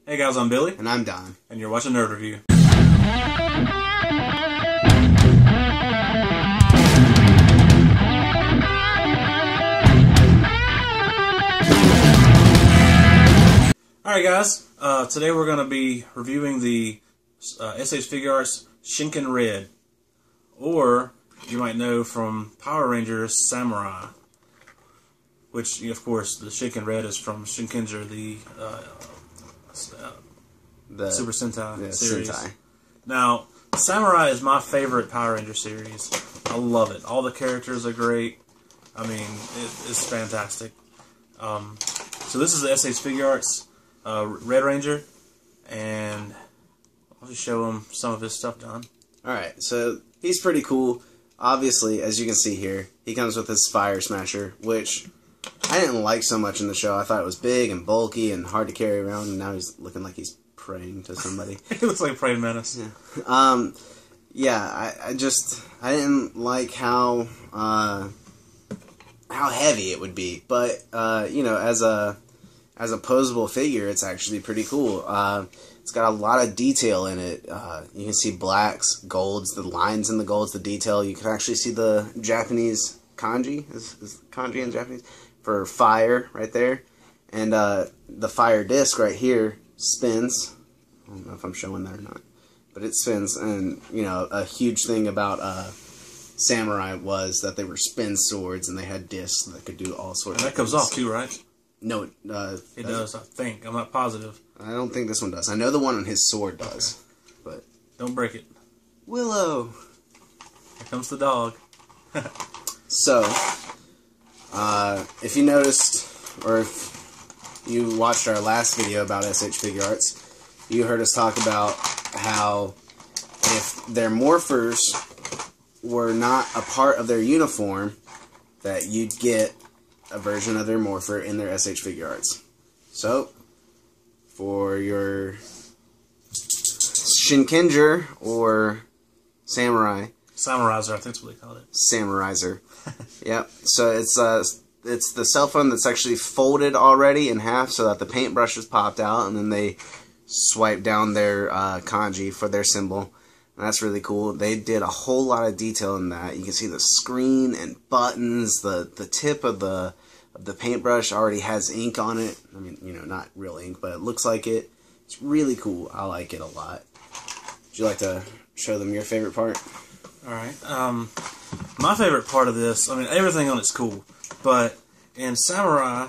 Hey guys, I'm Billy. And I'm Don. And you're watching Nerd Review. Alright guys, today we're going to be reviewing the S.H.Figuarts Shinken Red. Or, you might know from Power Rangers Samurai. Which, of course, the Shinken Red is from Shinkenger, the Super Sentai series. Sentai. Now, Samurai is my favorite Power Ranger series. I love it. All the characters are great. I mean, it's fantastic. So this is the S.H.Figuarts Red Ranger, and I'll just show him some of his stuff done. Alright, so he's pretty cool. Obviously, as you can see here, he comes with his Fire Smasher, which I didn't like so much in the show. I thought it was big and bulky and hard to carry around, and now he's looking like he's praying to somebody. He looks like a praying menace. Yeah. I didn't like how heavy it would be, but you know, as a posable figure, it's actually pretty cool. It's got a lot of detail in it. You can see blacks, golds, the lines in the golds, the detail. You can actually see the Japanese kanji. Is kanji in Japanese? For fire right there. And the fire disc right here spins. I don't know if I'm showing that or not. But it spins. And, you know, a huge thing about Samurai was that they were spin swords and they had discs that could do all sorts of things. And that comes off too, right? No, it does, I think. I'm not positive. I don't think this one does. I know the one on his sword does. Okay. But don't break it. Willow! Here comes the dog. So, if you noticed, or if you watched our last video about S.H.Figuarts, you heard us talk about how if their morphers were not a part of their uniform, that you'd get a version of their morpher in their S.H.Figuarts. So, for your Shinkenger or Samurai. Samuraizer, I think that's what they call it. Samuraizer. Yep. So it's the cell phone that's actually folded already in half so that the paintbrush is popped out, and then they swipe down their kanji for their symbol. And that's really cool. They did a whole lot of detail in that. You can see the screen and buttons. The tip of the paintbrush already has ink on it. I mean, you know, not real ink, but it looks like it. It's really cool. I like it a lot. Would you like to show them your favorite part? Alright. My favorite part of this, I mean, everything on it's cool. But in Samurai,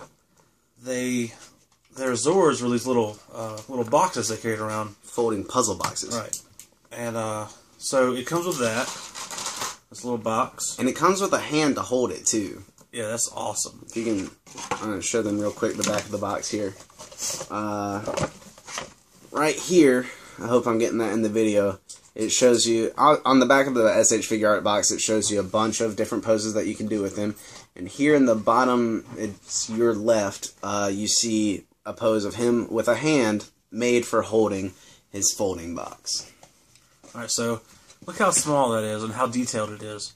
their Zords were these little boxes they carried around. Folding puzzle boxes. Right. And so it comes with that. This little box. And it comes with a hand to hold it, too. Yeah, that's awesome. If you can, I'm going to show them real quick the back of the box here. Right here, I hope I'm getting that in the video. It shows you, on the back of the S.H.Figuarts box, it shows you a bunch of different poses that you can do with him. And here in the bottom, it's your left, you see a pose of him with a hand made for holding his folding box. Alright, so look how small that is and how detailed it is.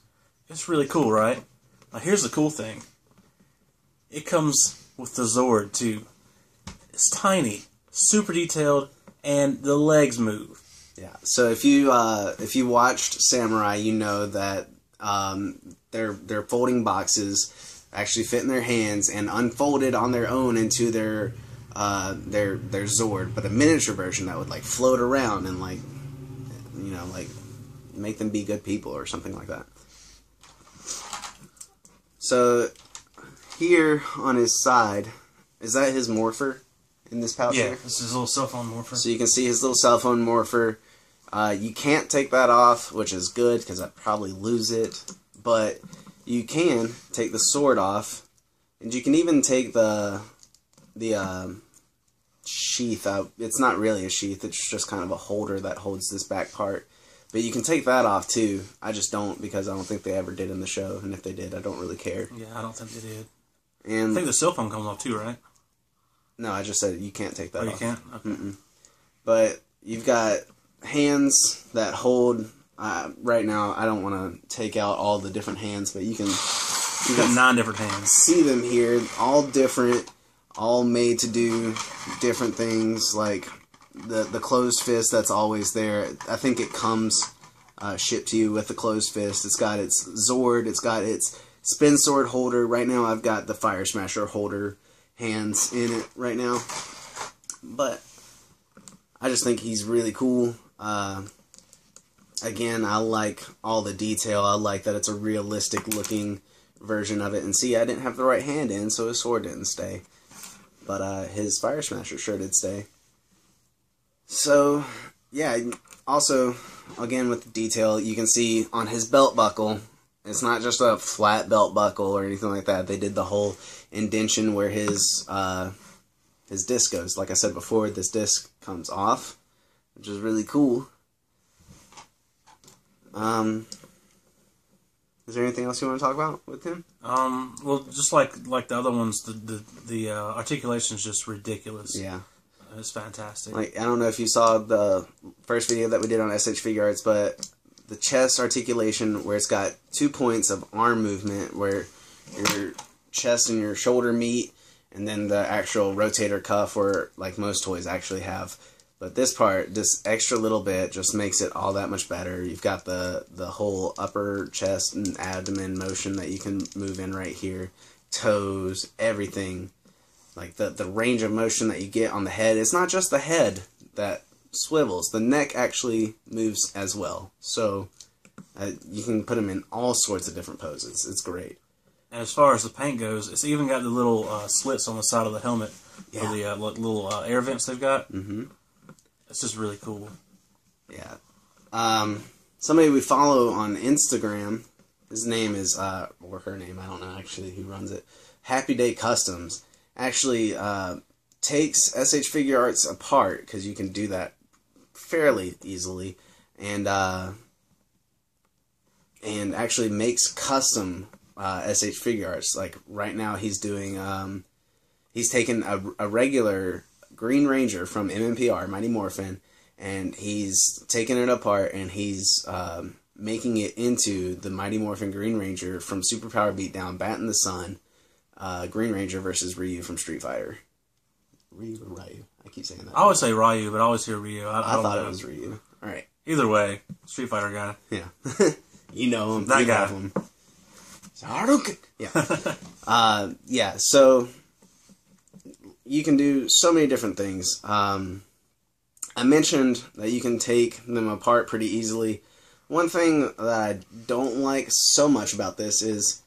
It's really cool, right? Now here's the cool thing. It comes with the Zord, too. It's tiny, super detailed, and the legs move. Yeah, so if you watched Samurai, you know that their folding boxes actually fit in their hands and unfolded on their own into their Zord, but a miniature version that would like float around and like, you know, like make them be good people or something like that. So here on his side, is that his morpher in this pouch here? Yeah, this is his little cell phone morpher. So you can see his little cell phone morpher. You can't take that off, which is good because I'd probably lose it. But you can take the sword off, and you can even take the sheath out. It's not really a sheath; it's just kind of a holder that holds this back part. But you can take that off too. I just don't because I don't think they ever did in the show, and if they did, I don't really care. Yeah, I don't think they did. And I think the cell phone comes off too, right? No, I just said you can't take that off. Oh, you can't? Okay. But you've got hands that hold. Right now, I don't want to take out all the different hands, but you can. You've got 9 different hands. See them here, all different, all made to do different things. Like the closed fist that's always there. I think it comes shipped to you with the closed fist. It's got its Zord. It's got its spin sword holder. Right now I've got the Fire Smasher holder hands in it right now. But I just think he's really cool. Again, I like all the detail. I like that it's a realistic looking version of it. And see, I didn't have the right hand in, so his sword didn't stay. But his Fire Smasher sure did stay. So, yeah, also, again with the detail, you can see on his belt buckle, it's not just a flat belt buckle or anything like that. They did the whole indention where his disc goes. Like I said before, this disc comes off, which is really cool. Is there anything else you want to talk about with him? Well, just like the other ones, the articulation is just ridiculous. Yeah. It's fantastic. Like, I don't know if you saw the first video that we did on S.H.Figuarts, but the chest articulation where it's got 2 points of arm movement where your chest and your shoulder meet, and then the actual rotator cuff where, like, most toys actually have. But this part, this extra little bit, just makes it all that much better. You've got the whole upper chest and abdomen motion that you can move in right here. Toes, everything. Like, the range of motion that you get on the head. It's not just the head that swivels. The neck actually moves as well. So, you can put them in all sorts of different poses. It's great. And as far as the paint goes, it's even got the little slits on the side of the helmet for the little air vents they've got. Mm-hmm. It's just really cool. Yeah. Somebody we follow on Instagram, his name is, or her name, I don't know actually who runs it, Happy Day Customs, actually takes S.H.Figuarts apart, because you can do that fairly easily, and actually makes custom S.H.Figuarts. Like, right now he's doing, he's taken a regular Green Ranger from MMPR, Mighty Morphin, and he's taking it apart, and he's making it into the Mighty Morphin Green Ranger from Superpower Beatdown, Bat in the Sun, Green Ranger versus Ryu from Street Fighter. Ryu or Ryu? I keep saying that. I always say Ryu, but I always hear Ryu. I thought it was Ryu. Alright. Either way, Street Fighter guy. Yeah. You know him. That you guy. Have him. Yeah. Yeah, so you can do so many different things. I mentioned that you can take them apart pretty easily. One thing that I don't like so much about this is,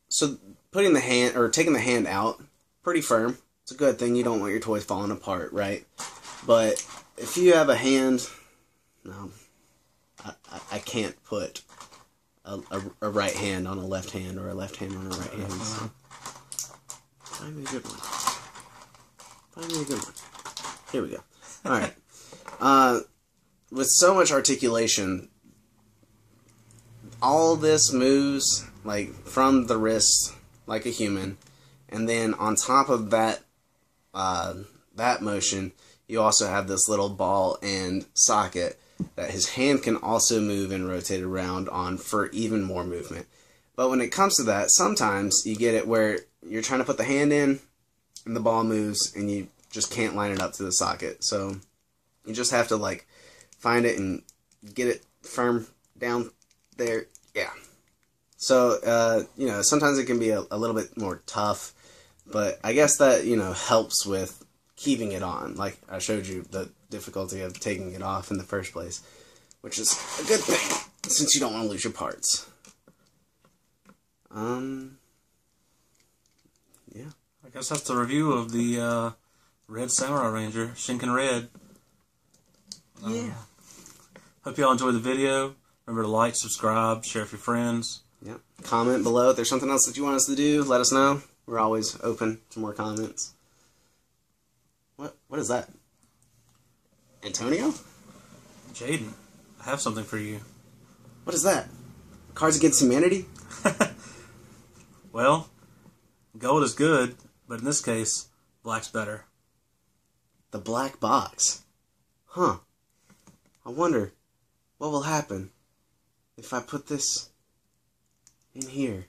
so putting the hand, or taking the hand out, pretty firm. It's a good thing. You don't want your toys falling apart, right? But if you have a hand, no, I can't put a right hand on a left hand, or a left hand on a right hand. So. Find me a good one. Find me a good one. Here we go. Alright. With so much articulation, all this moves, like, from the wrist, like a human, and then on top of that, that motion, you also have this little ball and socket that his hand can also move and rotate around on for even more movement. But when it comes to that, sometimes you get it where you're trying to put the hand in, and the ball moves, and you just can't line it up to the socket. So you just have to, like, find it and get it firm down there. Yeah. So, you know, sometimes it can be a little bit more tough, but I guess that, you know, helps with keeping it on. Like I showed you, the difficulty of taking it off in the first place, which is a good thing, since you don't want to lose your parts. Yeah. I guess that's the review of the Red Samurai Ranger, Shinken Red. Yeah. Hope y'all enjoyed the video. Remember to like, subscribe, share with your friends. Yeah. Comment below if there's something else that you want us to do. Let us know. We're always open to more comments. What is that? Antonio? Jayden, I have something for you. What is that? Cards Against Humanity? Well, gold is good, but in this case, black's better. The black box. Huh. I wonder what will happen if I put this in here.